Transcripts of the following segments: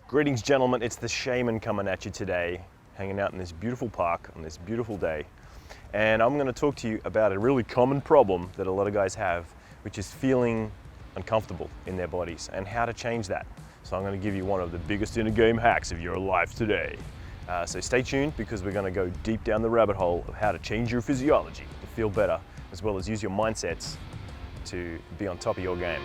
Greetings, gentlemen. It's the Shaman coming at you today, hanging out in this beautiful park on this beautiful day. And I'm going to talk to you about a really common problem that a lot of guys have, which is feeling uncomfortable in their bodies and how to change that. So I'm going to give you one of the biggest in-game hacks of your life today. So stay tuned, because we're going to go deep down the rabbit hole of how to change your physiology to feel better, as well as use your mindsets to be on top of your game.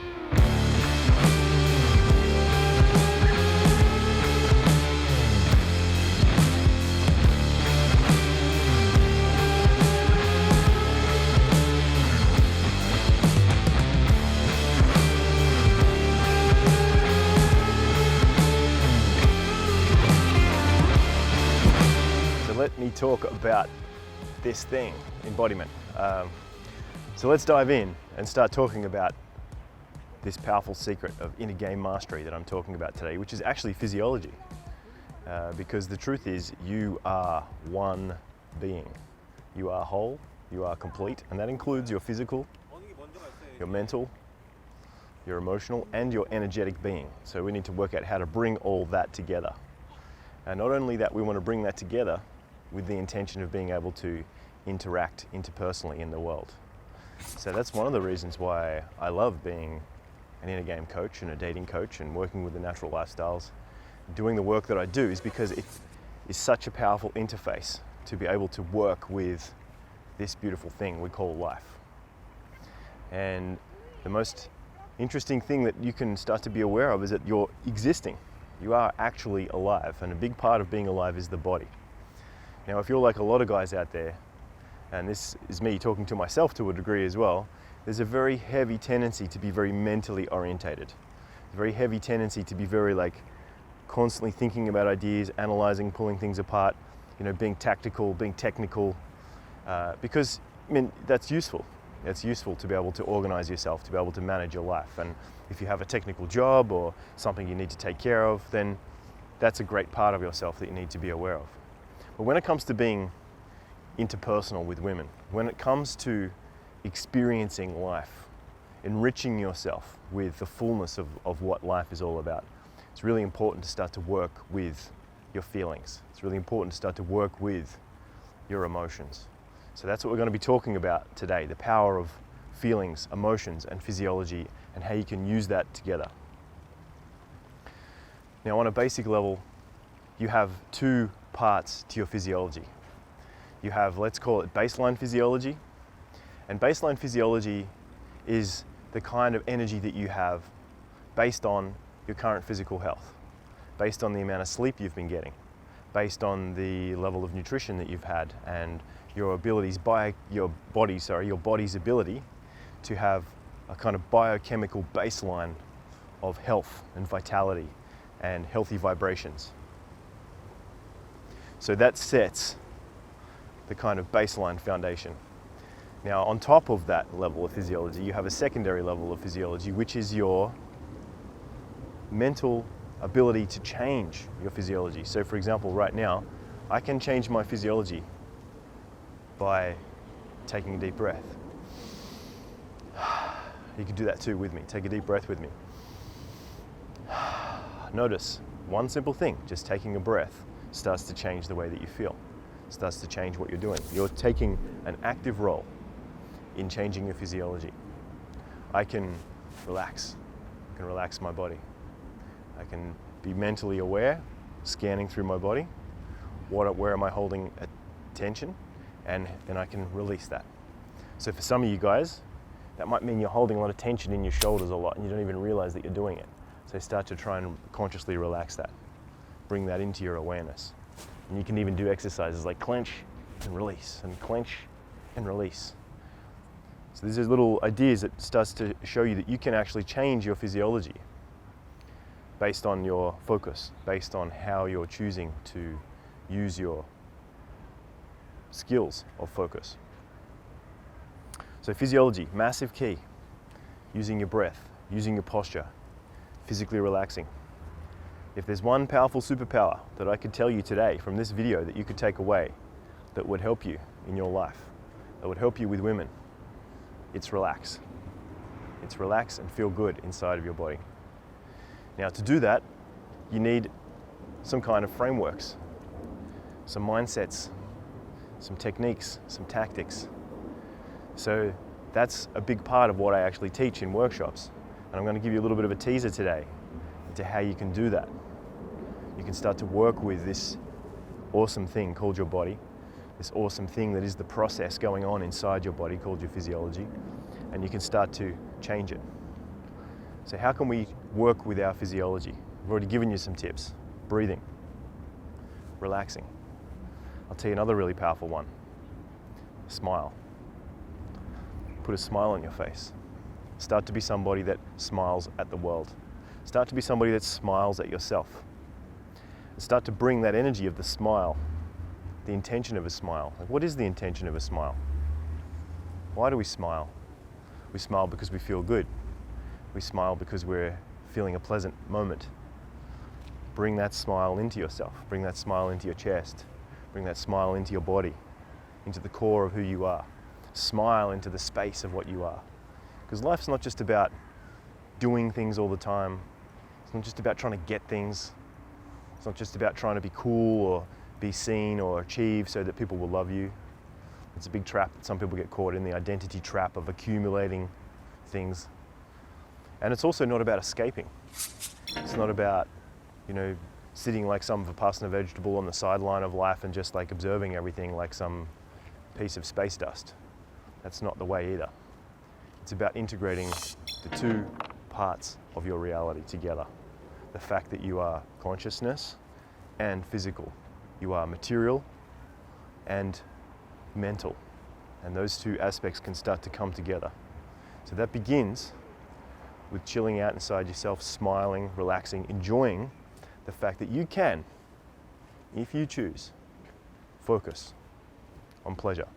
Let me talk about this thing, embodiment. So let's dive in and start talking about this powerful secret of inner game mastery that I'm talking about today, which is actually physiology. Because the truth is, you are one being. You are whole, you are complete, and that includes your physical, your mental, your emotional, and your energetic being. So we need to work out how to bring all that together. And not only that, we want to bring that together with the intention of being able to interact interpersonally in the world. So that's one of the reasons why I love being an inner game coach and a dating coach and working with the natural lifestyles. Doing the work that I do is because it is such a powerful interface to be able to work with this beautiful thing we call life. And the most interesting thing that you can start to be aware of is that you're existing. You are actually alive, and a big part of being alive is the body. Now, if you're like a lot of guys out there, and this is me talking to myself to a degree as well, there's a very heavy tendency to be very mentally orientated. A very heavy tendency to be very constantly thinking about ideas, analyzing, pulling things apart, being tactical, being technical, because that's useful. It's useful to be able to organize yourself, to be able to manage your life. And if you have a technical job or something you need to take care of, then that's a great part of yourself that you need to be aware of. But when it comes to being interpersonal with women, when it comes to experiencing life, enriching yourself with the fullness of what life is all about, it's really important to start to work with your feelings. It's really important to start to work with your emotions. So that's what we're going to be talking about today, the power of feelings, emotions, and physiology, and how you can use that together. Now, on a basic level, you have two parts to your physiology. You have, let's call it baseline physiology. And baseline physiology is the kind of energy that you have based on your current physical health, based on the amount of sleep you've been getting, based on the level of nutrition that you've had, and your abilities by your body's ability to have a kind of biochemical baseline of health and vitality and healthy vibrations. So that sets the kind of baseline foundation. Now, on top of that level of physiology, you have a secondary level of physiology, which is your mental ability to change your physiology. So for example, right now, I can change my physiology by taking a deep breath. You can do that too with me. Take a deep breath with me. Notice one simple thing, just taking a breath starts to change the way that you feel, starts to change what you're doing. You're taking an active role in changing your physiology. I can relax. I can relax my body. I can be mentally aware, scanning through my body. Where am I holding attention? And then I can release that. So for some of you guys, that might mean you're holding a lot of tension in your shoulders a lot and you don't even realize that you're doing it. So start to try and consciously relax that. Bring that into your awareness. And you can even do exercises like clench and release, and clench and release. So these are little ideas that starts to show you that you can actually change your physiology based on your focus, based on how you're choosing to use your skills of focus. So physiology, massive key. Using your breath, using your posture, physically relaxing. If there's one powerful superpower that I could tell you today from this video that you could take away that would help you in your life, that would help you with women, it's relax. It's relax and feel good inside of your body. Now, to do that, you need some kind of frameworks, some mindsets, some techniques, some tactics. So that's a big part of what I actually teach in workshops. And I'm going to give you a little bit of a teaser today into how you can do that. You can start to work with this awesome thing called your body, this awesome thing that is the process going on inside your body called your physiology, and you can start to change it. So how can we work with our physiology? I've already given you some tips. Breathing, relaxing. I'll tell you another really powerful one. Smile. Put a smile on your face. Start to be somebody that smiles at the world. Start to be somebody that smiles at yourself. Start to bring that energy of the smile, the intention of a smile. Like, what is the intention of a smile? Why do we smile? We smile because we feel good. We smile because we're feeling a pleasant moment. Bring that smile into yourself. Bring that smile into your chest. Bring that smile into your body, into the core of who you are. Smile into the space of what you are. Because life's not just about doing things all the time. It's not just about trying to get things. It's not just about trying to be cool or be seen or achieve so that people will love you. It's a big trap that some people get caught in, the identity trap of accumulating things. And it's also not about escaping. It's not about, sitting like some Vipassana vegetable on the sideline of life and just like observing everything like some piece of space dust. That's not the way either. It's about integrating the two parts of your reality together. The fact that you are consciousness and physical. You are material and mental. And those two aspects can start to come together. So that begins with chilling out inside yourself, smiling, relaxing, enjoying the fact that you can, if you choose, focus on pleasure.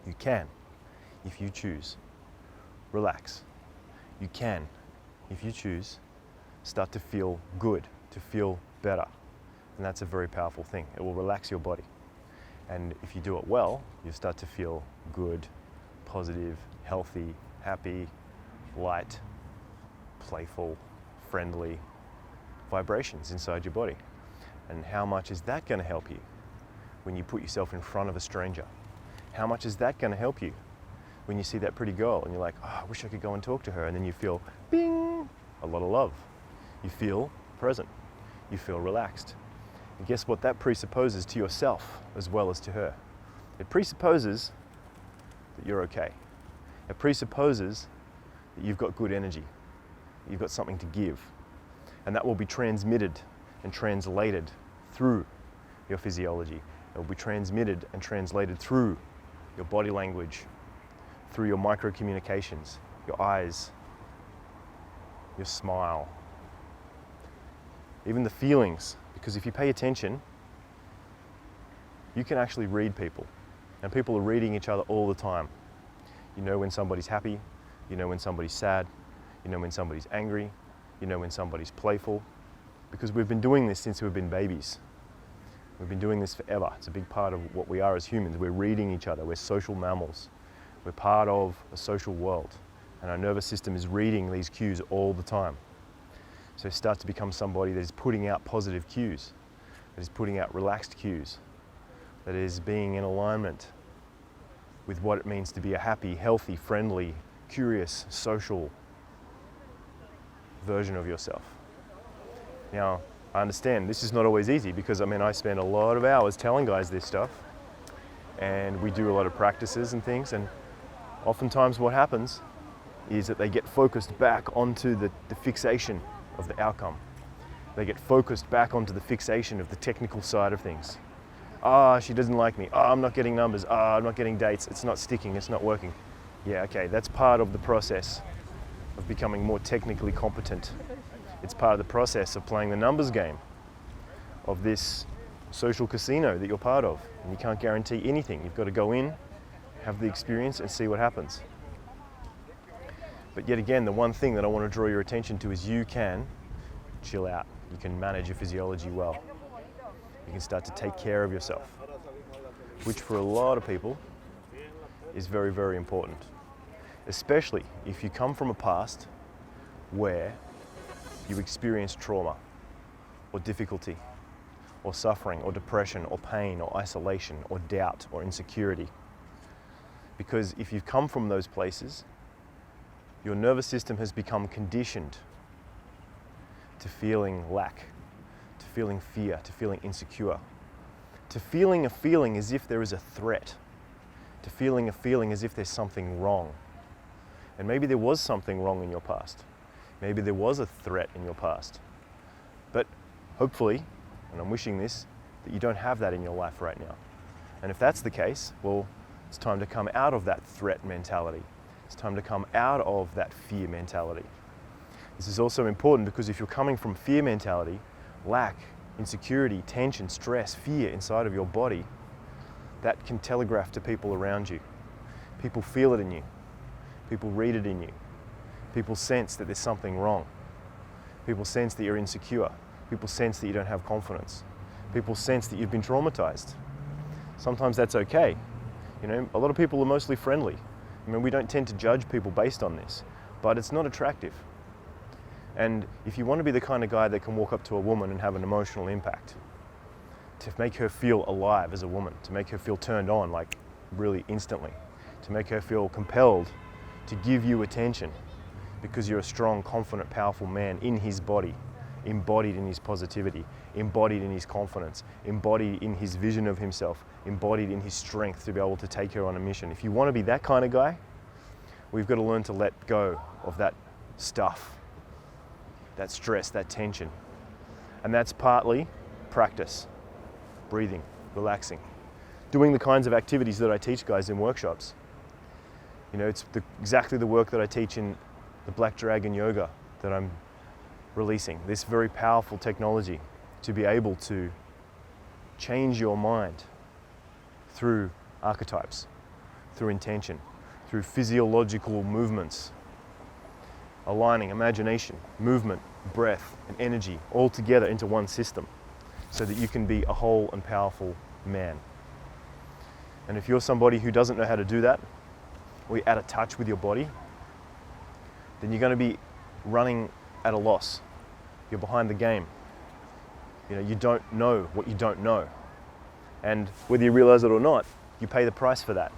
You can, if you choose, relax. You can, if you choose, start to feel good, to feel better. And that's a very powerful thing. It will relax your body. And if you do it well, you start to feel good, positive, healthy, happy, light, playful, friendly vibrations inside your body. And how much is that going to help you when you put yourself in front of a stranger? How much is that going to help you when you see that pretty girl and you're like, oh, I wish I could go and talk to her, and then you feel, bing, a lot of love. You feel present. You feel relaxed. And guess what that presupposes to yourself as well as to her? It presupposes that you're okay. It presupposes that you've got good energy. You've got something to give. And that will be transmitted and translated through your physiology. It will be transmitted and translated through your body language, through your micro communications, your eyes, your smile, even the feelings. Because if you pay attention, you can actually read people. And people are reading each other all the time. You know when somebody's happy, you know when somebody's sad, you know when somebody's angry, you know when somebody's playful. Because we've been doing this since we've been babies. We've been doing this forever. It's a big part of what we are as humans. We're reading each other. We're social mammals. We're part of a social world. And our nervous system is reading these cues all the time. So start to become somebody that is putting out positive cues, that is putting out relaxed cues, that is being in alignment with what it means to be a happy, healthy, friendly, curious, social version of yourself. Now, I understand this is not always easy because I spend a lot of hours telling guys this stuff, and we do a lot of practices and things, and oftentimes what happens is that they get focused back onto the fixation of the outcome. They get focused back onto the fixation of the technical side of things. She doesn't like me. I'm not getting numbers. I'm not getting dates. It's not sticking. It's not working. Yeah, okay, that's part of the process of becoming more technically competent. It's part of the process of playing the numbers game of this social casino that you're part of. And you can't guarantee anything. You've got to go in, have the experience, and see what happens. But yet again, the one thing that I want to draw your attention to is you can chill out. You can manage your physiology well. You can start to take care of yourself, which for a lot of people is very, very important. Especially if you come from a past where you experienced trauma or difficulty or suffering or depression or pain or isolation or doubt or insecurity. Because if you've come from those places, your nervous system has become conditioned to feeling lack, to feeling fear, to feeling insecure, to feeling a feeling as if there is a threat, to feeling a feeling as if there's something wrong. And maybe there was something wrong in your past. Maybe there was a threat in your past. But hopefully, and I'm wishing this, that you don't have that in your life right now. And if that's the case, well, it's time to come out of that threat mentality. It's time to come out of that fear mentality. This is also important because if you're coming from fear mentality, lack, insecurity, tension, stress, fear inside of your body, that can telegraph to people around you. People feel it in you. People read it in you. People sense that there's something wrong. People sense that you're insecure. People sense that you don't have confidence. People sense that you've been traumatized. Sometimes that's okay. You know, a lot of people are mostly friendly. I mean, we don't tend to judge people based on this, but it's not attractive. And if you want to be the kind of guy that can walk up to a woman and have an emotional impact, to make her feel alive as a woman, to make her feel turned on, like really instantly, to make her feel compelled to give you attention because you're a strong, confident, powerful man in his body, embodied in his positivity, embodied in his confidence, embodied in his vision of himself, embodied in his strength to be able to take her on a mission. If you want to be that kind of guy, we've got to learn to let go of that stuff, that stress, that tension. And that's partly practice, breathing, relaxing, doing the kinds of activities that I teach guys in workshops. You know, it's exactly the work that I teach in the Black Dragon Yoga that I'm releasing. This very powerful technology to be able to change your mind through archetypes, through intention, through physiological movements, aligning imagination, movement, breath, and energy all together into one system so that you can be a whole and powerful man. And if you're somebody who doesn't know how to do that, or you're out of touch with your body, then you're going to be running at a loss. You're behind the game. You know, you don't know what you don't know. And whether you realize it or not, you pay the price for that.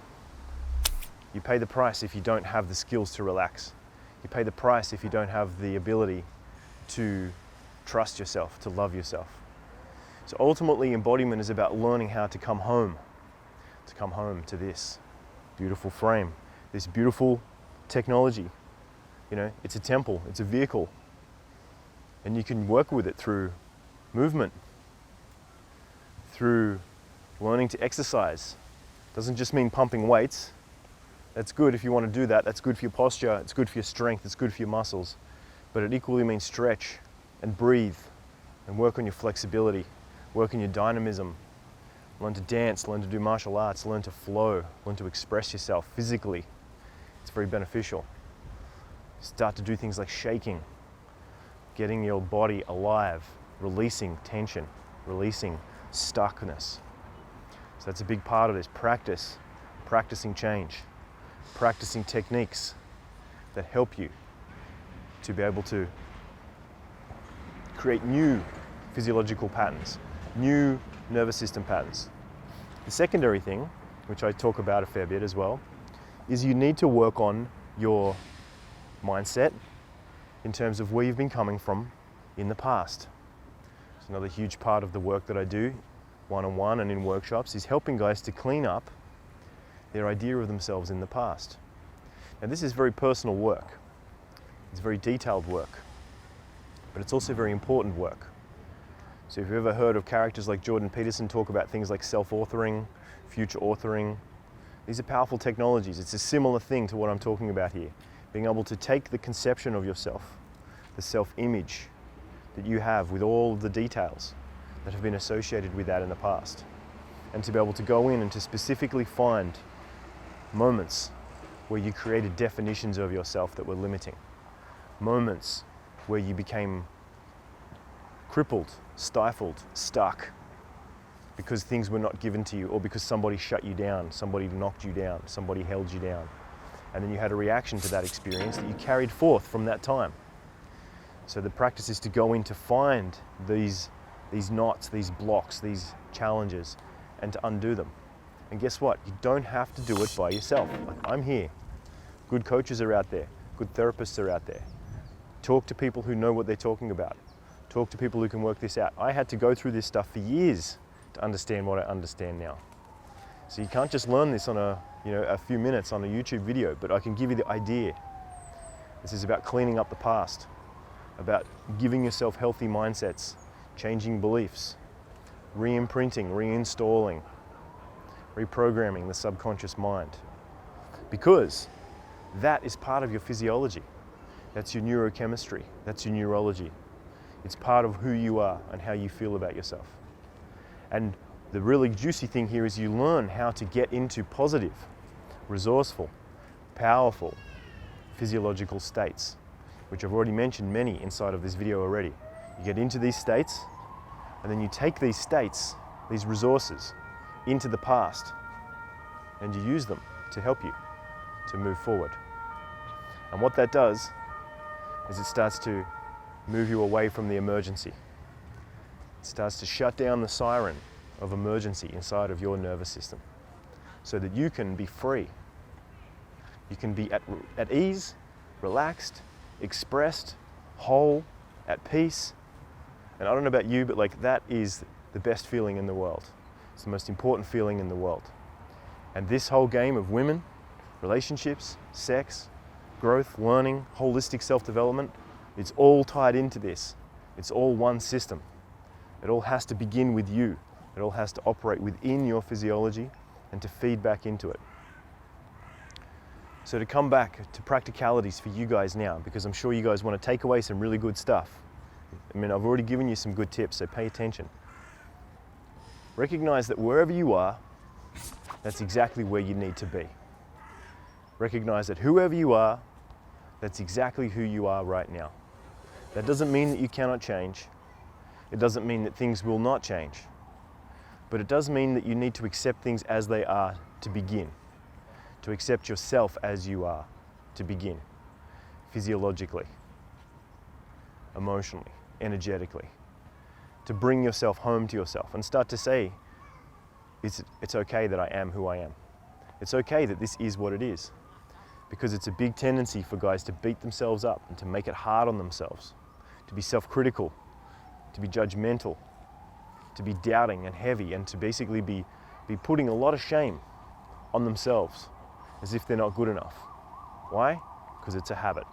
You pay the price if you don't have the skills to relax. You pay the price if you don't have the ability to trust yourself, to love yourself. So ultimately, embodiment is about learning how to come home to this beautiful frame, this beautiful technology. You know, it's a temple, it's a vehicle, and you can work with it through movement, through learning to exercise. Doesn't just mean pumping weights. That's good if you want to do that. That's good for your posture, it's good for your strength, it's good for your muscles. But it equally means stretch and breathe and work on your flexibility, work on your dynamism, learn to dance, learn to do martial arts, learn to flow, learn to express yourself physically. It's very beneficial. Start to do things like shaking, getting your body alive, releasing tension, releasing stuckness. So that's a big part of this. Practice, practicing change, practicing techniques that help you to be able to create new physiological patterns, new nervous system patterns. The secondary thing, which I talk about a fair bit as well, is you need to work on your mindset in terms of where you've been coming from in the past. It's another huge part of the work that I do one-on-one and in workshops is helping guys to clean up their idea of themselves in the past. Now this is very personal work. It's very detailed work, but it's also very important work. So if you've ever heard of characters like Jordan Peterson talk about things like self-authoring, future authoring, these are powerful technologies. It's a similar thing to what I'm talking about here. Being able to take the conception of yourself, the self-image that you have with all of the details that have been associated with that in the past, and to be able to go in and to specifically find moments where you created definitions of yourself that were limiting, moments where you became crippled, stifled, stuck, because things were not given to you, or because somebody shut you down, somebody knocked you down, somebody held you down. And then you had a reaction to that experience that you carried forth from that time. So the practice is to go in to find these these knots, these blocks, these challenges, and to undo them. And guess what? You don't have to do it by yourself. Like, I'm here. Good coaches are out there. Good therapists are out there. Talk to people who know what they're talking about. Talk to people who can work this out. I had to go through this stuff for years to understand what I understand now. So you can't just learn this on a few minutes on a YouTube video, but I can give you the idea. This is about cleaning up the past, about giving yourself healthy mindsets, changing beliefs, re-imprinting, reinstalling, reprogramming the subconscious mind. Because that is part of your physiology. That's your neurochemistry. That's your neurology. It's part of who you are and how you feel about yourself. And the really juicy thing here is you learn how to get into positive, resourceful, powerful physiological states, which I've already mentioned many inside of this video already. You get into these states, and then you take these states, these resources, into the past, and you use them to help you to move forward. And what that does is it starts to move you away from the emergency. It starts to shut down the siren of emergency inside of your nervous system so that you can be free. You can be at ease, relaxed, expressed, whole, at peace. And I don't know about you, but like, that is the best feeling in the world. It's the most important feeling in the world. And this whole game of women, relationships, sex, growth, learning, holistic self-development, it's all tied into this. It's all one system. It all has to begin with you. It all has to operate within your physiology and to feed back into it. So to come back to practicalities for you guys now, because I'm sure you guys want to take away some really good stuff. I mean, I've already given you some good tips, so pay attention. Recognize that wherever you are, that's exactly where you need to be. Recognize that whoever you are, that's exactly who you are right now. That doesn't mean that you cannot change. It doesn't mean that things will not change. But it does mean that you need to accept things as they are to begin. To accept yourself as you are to begin. Physiologically, emotionally, energetically. To bring yourself home to yourself and start to say, it's okay that I am who I am. It's okay that this is what it is. Because it's a big tendency for guys to beat themselves up and to make it hard on themselves, to be self-critical, to be judgmental, to be doubting and heavy, and to basically be putting a lot of shame on themselves as if they're not good enough. Why? Because it's a habit.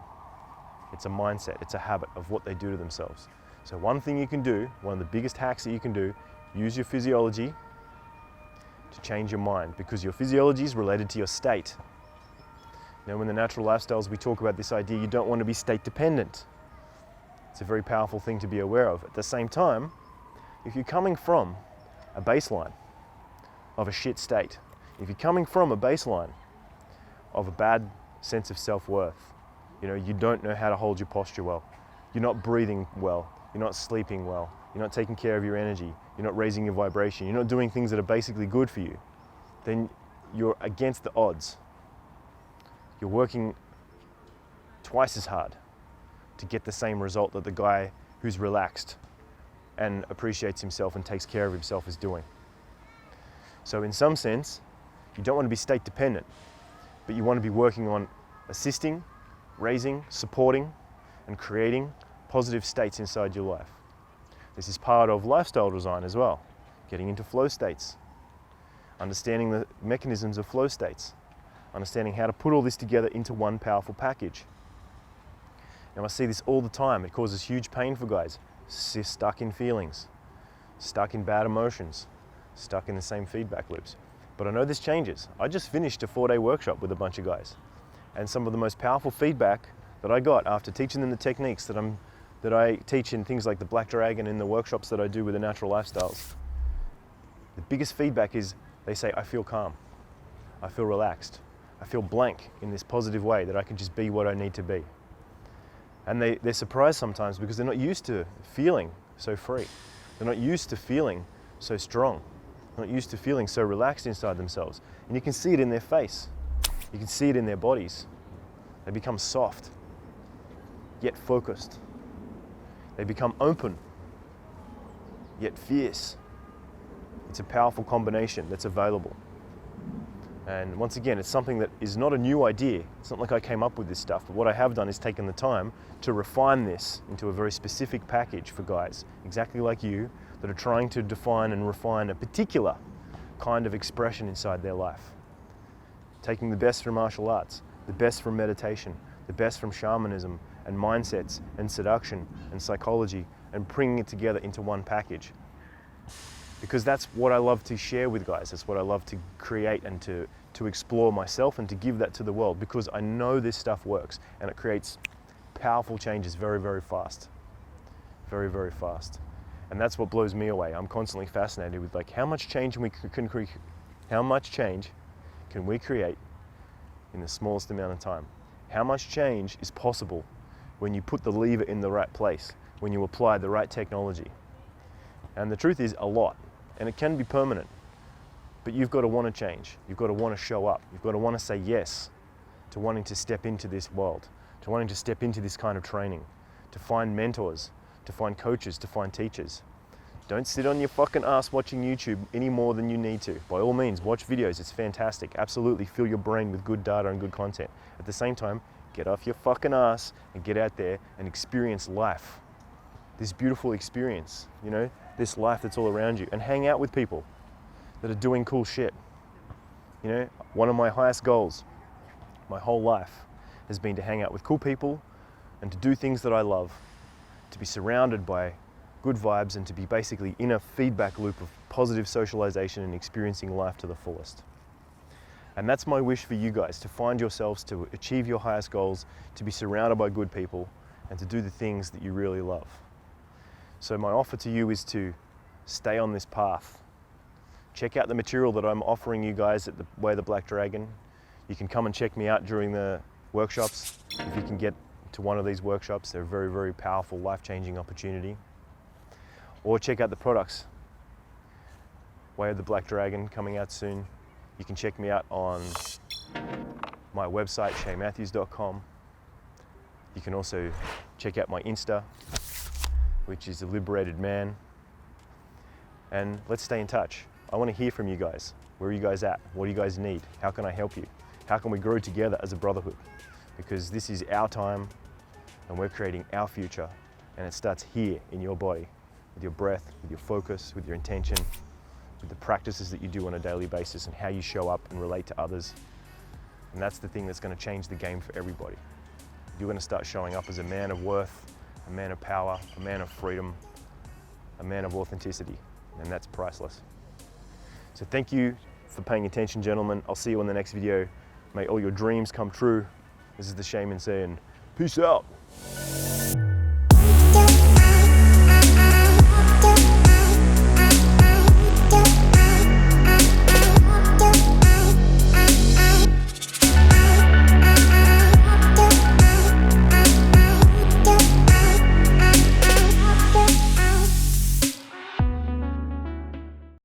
It's a mindset. It's a habit of what they do to themselves. So one thing you can do, one of the biggest hacks that you can do, use your physiology to change your mind, because your physiology is related to your state. You know, in the natural lifestyles, we talk about this idea, you don't want to be state dependent. It's a very powerful thing to be aware of. At the same time, if you're coming from a baseline of a shit state, if you're coming from a baseline of a bad sense of self-worth, you know, you don't know how to hold your posture well, you're not breathing well, you're not sleeping well, you're not taking care of your energy, you're not raising your vibration, you're not doing things that are basically good for you, then you're against the odds. You're working twice as hard to get the same result that the guy who's relaxed and appreciates himself and takes care of himself is doing. So in some sense, you don't want to be state dependent, but you want to be working on assisting, raising, supporting, and creating positive states inside your life. This is part of lifestyle design as well, getting into flow states, understanding the mechanisms of flow states, understanding how to put all this together into one powerful package. Now I see this all the time. It causes huge pain for guys, stuck in feelings, stuck in bad emotions, stuck in the same feedback loops. But I know this changes. I just finished a 4-day workshop with a bunch of guys, and some of the most powerful feedback that I got after teaching them the techniques that I teach in things like the Black Dragon and the workshops that I do with the natural lifestyles, the biggest feedback is they say, I feel calm, I feel relaxed, I feel blank in this positive way that I can just be what I need to be. And they're surprised sometimes because they're not used to feeling so free. They're not used to feeling so strong. They're not used to feeling so relaxed inside themselves. And you can see it in their face. You can see it in their bodies. They become soft, yet focused. They become open, yet fierce. It's a powerful combination that's available. And once again, it's something that is not a new idea. It's not like I came up with this stuff, but what I have done is taken the time to refine this into a very specific package for guys, exactly like you, that are trying to define and refine a particular kind of expression inside their life. Taking the best from martial arts, the best from meditation, the best from shamanism and mindsets and seduction and psychology, and bringing it together into one package. Because that's what I love to share with guys. That's what I love to create and to explore myself and to give that to the world, because I know this stuff works and it creates powerful changes very, very fast. Very, very fast. And that's what blows me away. I'm constantly fascinated with like how much change can we create in the smallest amount of time? How much change is possible when you put the lever in the right place, when you apply the right technology? And the truth is a lot. And it can be permanent, but you've got to want to change. You've got to want to show up. You've got to want to say yes to wanting to step into this world, to wanting to step into this kind of training, to find mentors, to find coaches, to find teachers. Don't sit on your fucking ass watching YouTube any more than you need to. By all means, watch videos. It's fantastic. Absolutely fill your brain with good data and good content. At the same time, get off your fucking ass and get out there and experience life. This beautiful experience, you know, this life that's all around you, and hang out with people that are doing cool shit. You know, one of my highest goals my whole life has been to hang out with cool people and to do things that I love, to be surrounded by good vibes and to be basically in a feedback loop of positive socialization and experiencing life to the fullest. And that's my wish for you guys, to find yourselves, to achieve your highest goals, to be surrounded by good people and to do the things that you really love. So my offer to you is to stay on this path. Check out the material that I'm offering you guys at the Way of the Black Dragon. You can come and check me out during the workshops. If you can get to one of these workshops, they're a very, very powerful, life-changing opportunity. Or check out the products. Way of the Black Dragon coming out soon. You can check me out on my website, shaymatthews.com. You can also check out my Insta, which is a liberated man. And let's stay in touch. I want to hear from you guys. Where are you guys at? What do you guys need? How can I help you? How can we grow together as a brotherhood? Because this is our time and we're creating our future, and it starts here in your body, with your breath, with your focus, with your intention, with the practices that you do on a daily basis and how you show up and relate to others. And that's the thing that's going to change the game for everybody. You're going to start showing up as a man of worth, a man of power, a man of freedom, a man of authenticity, and that's priceless. So thank you for paying attention, gentlemen. I'll see you on the next video. May all your dreams come true. This is the Shaman saying, peace out.